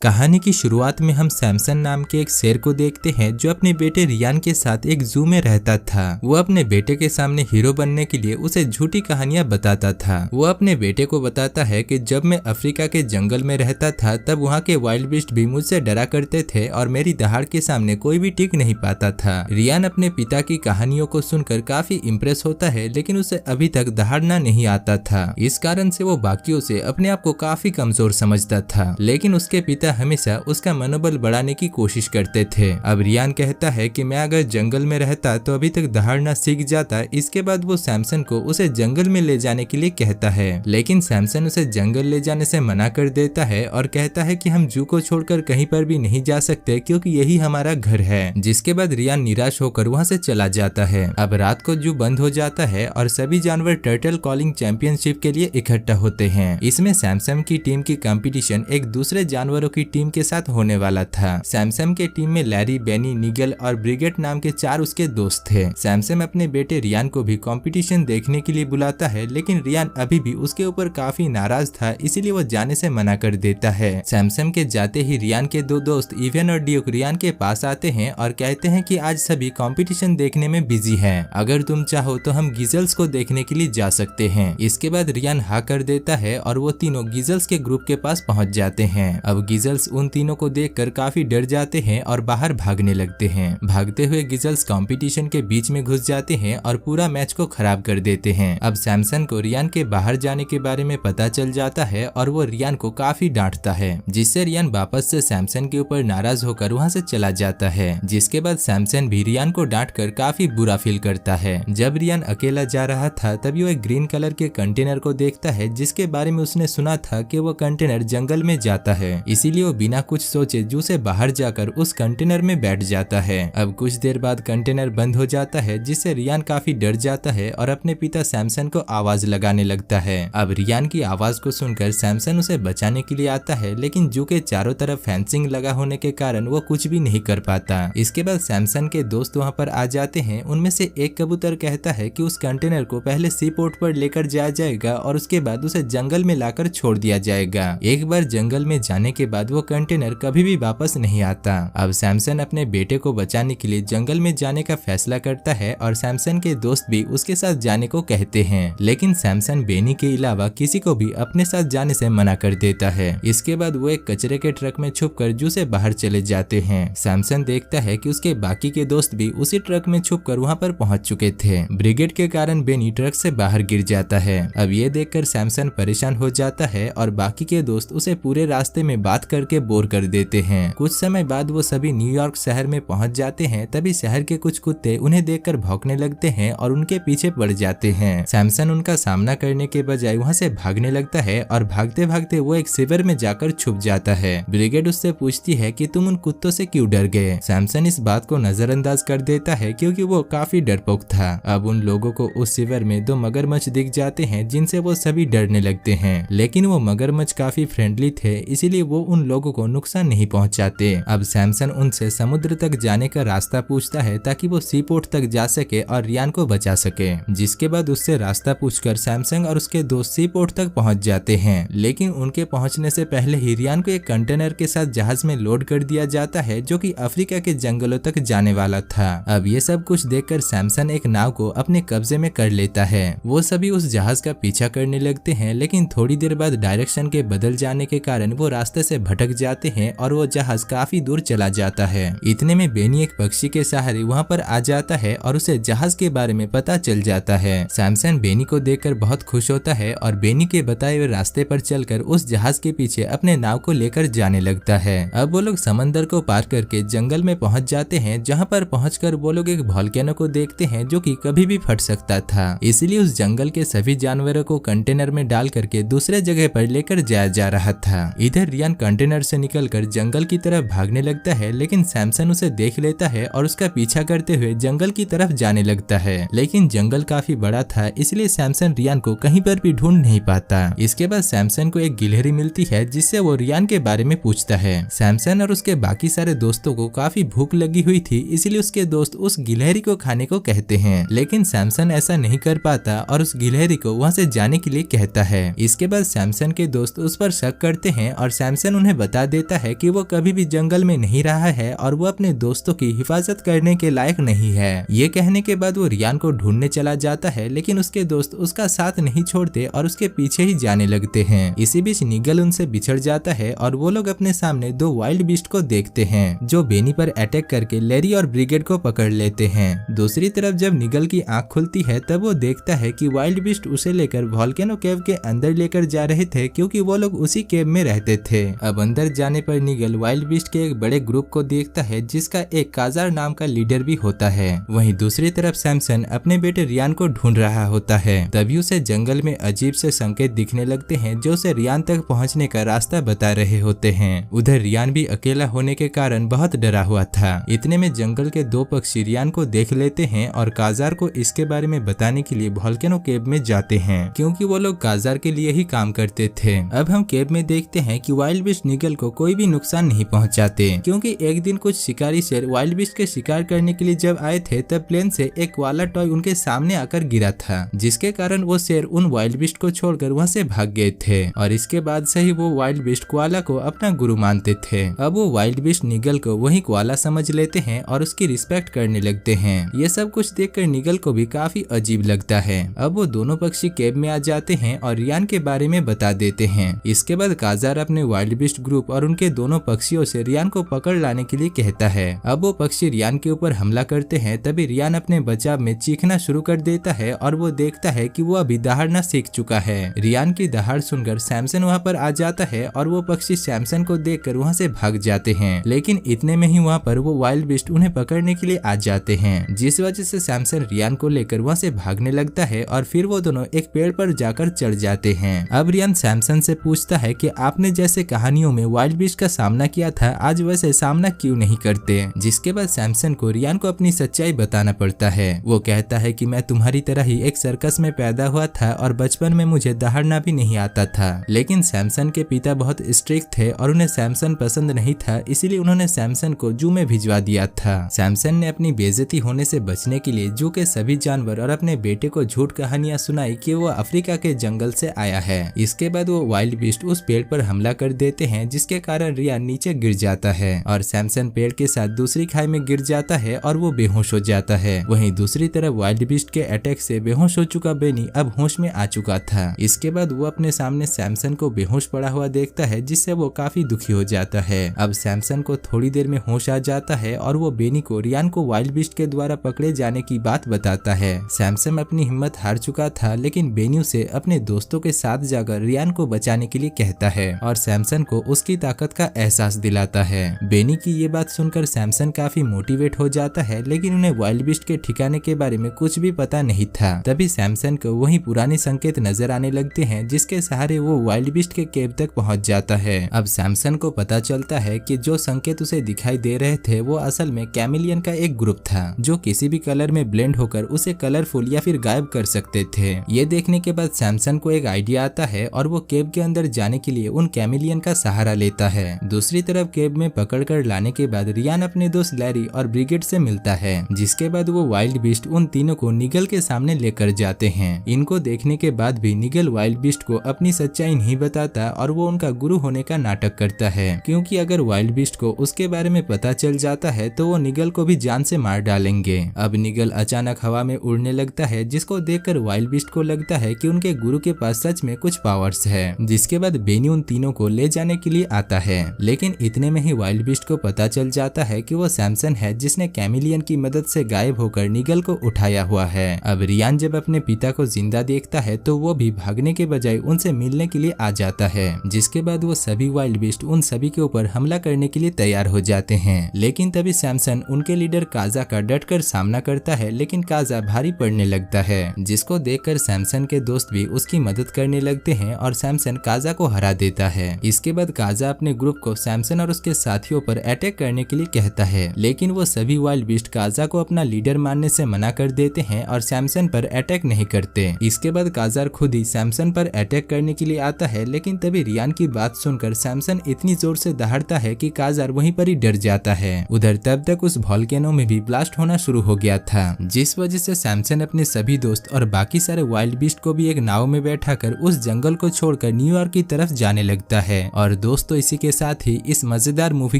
कहानी की शुरुआत में हम सैमसन नाम के एक शेर को देखते हैं जो अपने बेटे रियान के साथ एक जू में रहता था। वो अपने बेटे के सामने हीरो बनने के लिए उसे झूठी कहानियां बताता था। वो अपने बेटे को बताता है कि जब मैं अफ्रीका के जंगल में रहता था तब वहाँ के वाइल्ड बीस्ट भी मुझसे डरा करते थे और मेरी दहाड़ के सामने कोई भी टिक नहीं पाता था। रियान अपने पिता की कहानियों को सुनकर काफी इम्प्रेस होता है, लेकिन उसे अभी तक दहाड़ना नहीं आता था। इस कारण से वो बाकियों से अपने आप को काफी कमजोर समझता था, लेकिन उसके पिता हमेशा उसका मनोबल बढ़ाने की कोशिश करते थे। अब रियान कहता है कि मैं अगर जंगल में रहता तो अभी तक दहाड़ना सीख जाता। इसके बाद वो सैमसन को उसे जंगल में ले जाने के लिए कहता है, लेकिन सैमसन उसे जंगल ले जाने से मना कर देता है और कहता है कि हम जू को छोड़कर कहीं पर भी नहीं जा सकते क्योंकि यही हमारा घर है। जिसके बाद रियान निराश होकर वहाँ से चला जाता है। अब रात को जू बंद हो जाता है और सभी जानवर टर्टल कॉलिंग चैंपियनशिप के लिए इकट्ठा होते हैं। इसमें सैमसन की टीम की कंपटीशन एक दूसरे जानवरों की टीम के साथ होने वाला था। सैमसन के टीम में लैरी, बेनी, निगल और ब्रिगेड नाम के 4 उसके दोस्त थे। सैमसन अपने बेटे रियान को भी कंपटीशन देखने के लिए बुलाता है, लेकिन रियान अभी भी उसके ऊपर काफी नाराज था, इसीलिए वो जाने से मना कर देता है। सैमसन के जाते ही रियान के 2 दोस्त इवन और ड्यूक रियान के पास आते हैं और कहते हैं कि आज सभी कंपटीशन देखने में बिजी हैं। अगर तुम चाहो तो हम गिजल्स को देखने के लिए जा सकते हैं। इसके बाद रियान हाँ कर देता है और वो तीनों गिजल्स के ग्रुप के पास पहुंच जाते हैं। अब गिजल्स उन तीनों को देखकर काफी डर जाते हैं और बाहर भागने लगते हैं। भागते हुए गिजल्स कंपटीशन के बीच में घुस जाते हैं और पूरा मैच को खराब कर देते हैं। अब सैमसन को रियान के बाहर जाने के बारे में पता चल जाता है और वो रियान को काफी डांटता है, जिससे रियान वापस से सैमसन के ऊपर नाराज होकर वहाँ से चला जाता है। जिसके बाद सैमसन भी रियान को डांट कर काफी बुरा फील करता है। जब रियान अकेला जा रहा था तभी वो एक ग्रीन कलर के कंटेनर को देखता है, जिसके बारे में उसने सुना था कि वो कंटेनर जंगल में जाता है। इसीलिए वो बिना कुछ सोचे जू से बाहर जाकर उस कंटेनर में बैठ जाता है। अब कुछ देर बाद कंटेनर बंद हो जाता है, जिससे रियान काफी डर जाता है और अपने पिता सैमसन को आवाज लगाने लगता है। अब रियान की आवाज को सुनकर सैमसन उसे बचाने के लिए आता है, लेकिन जू के चारों तरफ फेंसिंग लगा होने के कारण वो कुछ भी नहीं कर पाता। इसके बाद सैमसन के दोस्त वहाँ पर आ जाते हैं। उनमें से एक कबूतर कहता है कि उस कंटेनर को पहले सी पोर्ट पर लेकर जाया जाएगा और उसके बाद उसे जंगल में लाकर छोड़ दिया जाएगा। एक बार जंगल में जाने के बाद वो कंटेनर कभी भी वापस नहीं आता। अब सैमसन अपने बेटे को बचाने के लिए जंगल में जाने का फैसला करता है और सैमसन के दोस्त भी उसके साथ जाने को कहते हैं, लेकिन सैमसन बेनी के अलावा किसी को भी अपने साथ जाने से मना कर देता है। इसके बाद वो एक कचरे के ट्रक में छुपकर जू से बाहर चले जाते हैं। सैमसन देखता है कि उसके बाकी के दोस्त भी उसी ट्रक में छुपकर वहाँ पर पहुँच चुके थे। ब्रिगेड के कारण बेनी ट्रक से बाहर गिर जाता है। अब ये देखकर सैमसन परेशान हो जाता है और बाकी के दोस्त उसे पूरे रास्ते में बात करके बोर कर देते हैं। कुछ समय बाद वो सभी न्यूयॉर्क शहर में पहुंच जाते हैं। तभी शहर के कुछ कुत्ते उन्हें देखकर भौंकने लगते हैं और उनके पीछे पड़ जाते हैं। सैमसन उनका सामना करने के बजाय वहां से भागने लगता है और भागते भागते वो एक सिवर में जाकर छुप जाता है। ब्रिगेड उससे पूछती है कि तुम उन कुत्तों से क्यों डर गए। सैमसन इस बात को नजरअंदाज कर देता है क्योंकि वो काफी डरपोक था। अब उन लोगों को उस सिवर में 2 मगरमच्छ दिख जाते हैं, जिनसे वो सभी डरने लगते हैं, लेकिन वो मगरमच्छ काफी फ्रेंडली थे, इसीलिए वो उन लोगों को नुकसान नहीं पहुंचाते। अब सैमसन उनसे समुद्र तक जाने का रास्ता पूछता है ताकि वो सी पोर्ट तक जा सके और रियान को बचा सके। जिसके बाद उससे रास्ता पूछकर सैमसन और उसके दोस्त सी पोर्ट तक पहुंच जाते हैं, लेकिन उनके पहुंचने से पहले ही रियान को एक कंटेनर के साथ जहाज में लोड कर दिया जाता है, जो कि अफ्रीका के जंगलों तक जाने वाला था। अब ये सब कुछ देखकर सैमसन एक नाव को अपने कब्जे में कर लेता है। वो सभी उस जहाज का पीछा करने लगते हैं, लेकिन थोड़ी देर बाद डायरेक्शन के बदल जाने के कारण वो रास्ते से भटक जाते हैं और वो जहाज काफी दूर चला जाता है। इतने में बेनी एक पक्षी के सहारे वहाँ पर आ जाता है और उसे जहाज के बारे में पता चल जाता है। सैमसन बेनी को देखकर बहुत खुश होता है और बेनी के बताए हुए रास्ते पर चलकर उस जहाज के पीछे अपने नाव को लेकर जाने लगता है। अब वो लोग समंदर को पार करके जंगल में पहुँच जाते हैं, जहाँ पर पहुंचकर वो लोग एक वोल्केनो को देखते हैं जो कि कभी भी फट सकता था। इसलिए उस जंगल के सभी जानवरों को कंटेनर में डाल करके दूसरे जगह पर लेकर जाया जा रहा था। इधर रियान कंटेनर से निकलकर जंगल की तरफ भागने लगता है, लेकिन सैमसन उसे देख लेता है और उसका पीछा करते हुए जंगल की तरफ जाने लगता है। लेकिन जंगल काफी बड़ा था, इसलिए सैमसन रियान को कहीं पर भी ढूंढ नहीं पाता। इसके बाद सैमसन को एक गिलहरी मिलती है, जिससे वो रियान के बारे में पूछता है। सैमसन और उसके बाकी सारे दोस्तों को काफी भूख लगी हुई थी, इसलिए उसके दोस्त उस गिलहरी को खाने को कहते हैं, लेकिन सैमसन ऐसा नहीं कर पाता और उस गिलहरी को वहाँ से जाने के लिए कहता है। इसके बाद सैमसन के दोस्त उस पर शक करते हैं और सैमसन उन्हें उन्हें बता देता है कि वो कभी भी जंगल में नहीं रहा है और वो अपने दोस्तों की हिफाजत करने के लायक नहीं है। ये कहने के बाद वो रियान को ढूंढने चला जाता है, लेकिन उसके दोस्त उसका साथ नहीं छोड़ते और उसके पीछे ही जाने लगते हैं। इसी बीच निगल उनसे बिछड़ जाता है और वो लोग अपने सामने दो वाइल्ड बीस्ट को देखते हैं जो बेनी पर अटैक करके लैरी और ब्रिगेड को पकड़ लेते हैं। दूसरी तरफ जब निगल की आंख खुलती है तब वो देखता है कि वाइल्ड बीस्ट उसे लेकर वोल्केनो केव के अंदर लेकर जा रहे थे, क्योंकि वो लोग उसी केव में रहते थे। अब अंदर जाने पर निगल वाइल्ड बीस्ट के एक बड़े ग्रुप को देखता है जिसका एक काजार नाम का लीडर भी होता है। वहीं दूसरी तरफ सैमसन अपने बेटे रियान को ढूंढ रहा होता है। तभी उसे जंगल में अजीब से संकेत दिखने लगते हैं जो उसे रियान तक पहुंचने का रास्ता बता रहे होते हैं। उधर रियान भी अकेला होने के कारण बहुत डरा हुआ था। इतने में जंगल के दो पक्षी रियान को देख लेते हैं और काजार को इसके बारे में बताने के लिए वोल्केनो केव में जाते हैं, क्योंकि वो लोग काजार के लिए ही काम करते थे। अब हम केव में देखते हैं कि वाइल्ड बीस्ट निगल को कोई भी नुकसान नहीं पहुंचाते, क्योंकि एक दिन कुछ शिकारी शेर वाइल्ड बीस्ट के शिकार करने के लिए जब आए थे तब प्लेन से एक वाला टॉय उनके सामने आकर गिरा था, जिसके कारण वो शेर उन वाइल्ड बीस्ट को छोड़कर वहाँ से भाग गए थे और इसके बाद से ही वो वाइल्ड बीस्ट कोआला को अपना गुरु मानते थे। अब वो वाइल्ड बीस्ट निगल को वही कोआला समझ लेते हैं और उसकी रिस्पेक्ट करने लगते हैं। ये सब कुछ देखकर निगल को भी काफी अजीब लगता है। अब वो दोनों पक्षी केव में आ जाते हैं और रियान के बारे में बता देते हैं। इसके बाद काजार अपने वाइल्ड बीस्ट ग्रुप और उनके दोनों पक्षियों से रियान को पकड़ लाने के लिए कहता है। अब वो पक्षी रियान के ऊपर हमला करते हैं, तभी रियान अपने बचाव में चीखना शुरू कर देता है और वो देखता है कि वो अभी दहाड़ना सीख चुका है। रियान की दहाड़ सुनकर सैमसन वहाँ पर आ जाता है और वो पक्षी सैमसन को देखकर वहाँ से भाग जाते हैं, लेकिन इतने में ही वहाँ पर वो वाइल्ड बीस्ट उन्हें पकड़ने के लिए आ जाते हैं, जिस वजह से सैमसन रियान को लेकर वहाँ से भागने लगता है और फिर वो दोनों एक पेड़ पर जाकर चढ़ जाते हैं। अब रियान सैमसन से पूछता है कि आपने जैसे कहानियों में वाइल्ड बीस्ट का सामना किया था, आज वैसे सामना क्यों नहीं करते। जिसके बाद सैमसन को रियान को अपनी सच्चाई बताना पड़ता है। वो कहता है कि मैं तुम्हारी तरह ही एक सर्कस में पैदा हुआ था और बचपन में मुझे दहाड़ना भी नहीं आता था, लेकिन सैमसन के पिता बहुत स्ट्रिक्ट थे और उन्हें सैमसन पसंद नहीं था, इसीलिए उन्होंने सैमसन को जू में भिजवा दिया था। सैमसन ने अपनी बेइज्जती होने से बचने के लिए जू के सभी जानवर और अपने बेटे को झूठ कहानियां सुनाई कि वो अफ्रीका के जंगल से आया है। इसके बाद वो वाइल्ड बीस्ट उस पेड़ पर हमला कर देते हैं, जिसके कारण रियान नीचे गिर जाता है और सैमसन पेड़ के साथ दूसरी खाई में गिर जाता है और वो बेहोश हो जाता है। वहीं दूसरी तरफ वाइल्ड बीस्ट के अटैक से बेहोश हो चुका बेनी अब होश में आ चुका था। इसके बाद वो अपने सामने सैमसन को बेहोश पड़ा हुआ देखता है, जिससे वो काफी दुखी हो जाता है। अब सैमसन को थोड़ी देर में होश आ जाता है और वो बेनी को रियान को वाइल्ड बीस्ट के द्वारा पकड़े जाने की बात बताता है। सैमसन अपनी हिम्मत हार चुका था, लेकिन बेनी उसे अपने दोस्तों के साथ जाकर रियान को बचाने के लिए कहता है और सैमसन को उसकी ताकत का एहसास दिलाता है। बेनी की ये बात सुनकर सैमसन काफी मोटिवेट हो जाता है, लेकिन उन्हें वाइल्ड बीस्ट के ठिकाने के बारे में कुछ भी पता नहीं था। तभी सैमसन को वही पुराने संकेत नजर आने लगते हैं, जिसके सहारे वो वाइल्ड बीस्ट के केव तक पहुंच जाता है। अब सैमसन को पता चलता है कि जो संकेत उसे दिखाई दे रहे थे वो असल में कैमिलियन का एक ग्रुप था, जो किसी भी कलर में ब्लेंड होकर उसे कलरफुल या फिर गायब कर सकते थे। ये देखने के बाद सैमसन को एक आइडिया आता है और वो केव के अंदर जाने के लिए उन कैमिलियन का सहारा लेता है। दूसरी तरफ केव में पकड़ कर लाने के बाद रियान अपने दोस्त लैरी और ब्रिगेड से मिलता है, जिसके बाद वो वाइल्ड बीस्ट उन तीनों को निगल के सामने लेकर जाते हैं। इनको देखने के बाद भी निगल वाइल्ड बीस्ट को अपनी सच्चाई नहीं बताता और वो उनका गुरु होने का नाटक करता है, क्योंकि अगर वाइल्ड बीस्ट को उसके बारे में पता चल जाता है तो वो निगल को भी जान से मार डालेंगे। अब निगल अचानक हवा में उड़ने लगता है, जिसको देखकर वाइल्ड बीस्ट को लगता है कि उनके गुरु के पास सच में कुछ पावर्स है। जिसके बाद बेनी उन तीनों को ले जाने के लिए आता है, लेकिन इतने में ही वाइल्ड बीस्ट को पता चल जाता है कि वो सैमसन है जिसने कैमिलियन की मदद से गायब होकर निगल को उठाया हुआ है। अब रियान जब अपने पिता को जिंदा देखता है तो वो भी भागने के बजाय उनसे मिलने के लिए आ जाता है, जिसके बाद वो सभी वाइल्ड बीस्ट उन सभी के ऊपर हमला करने के लिए तैयार हो जाते हैं। लेकिन तभी सैमसन उनके लीडर काजा का डटकर सामना करता है, लेकिन काजा भारी पड़ने लगता है, जिसको देखकर सैमसन के दोस्त भी उसकी मदद करने लगते हैं और सैमसन काजा को हरा देता है। इसके बाद काजा अपने ग्रुप को सैमसन और उसके साथियों पर अटैक करने के लिए कहता है, लेकिन वो सभी वाइल्ड बीस्ट काजा को अपना लीडर मानने से मना कर देते हैं और सैमसन पर अटैक नहीं करते। इसके बाद काजार खुद ही सैमसन पर अटैक करने के लिए आता है, लेकिन तभी रियान की बात सुनकर सैमसन इतनी जोर से दहाड़ता है कि काजार वहीं पर ही डर जाता है। उधर तब तक उस वोल्केनो में भी ब्लास्ट होना शुरू हो गया था, जिस वजह से सैमसन अपने सभी दोस्त और बाकी सारे वाइल्ड बीस्ट को भी एक नाव में बैठाकर उस जंगल को छोड़कर न्यूयॉर्क की तरफ जाने लगता है और दोस्तों इसी के साथ ही इस मजेदार मूवी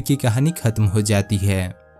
की कहानी खत्म हो जाती है।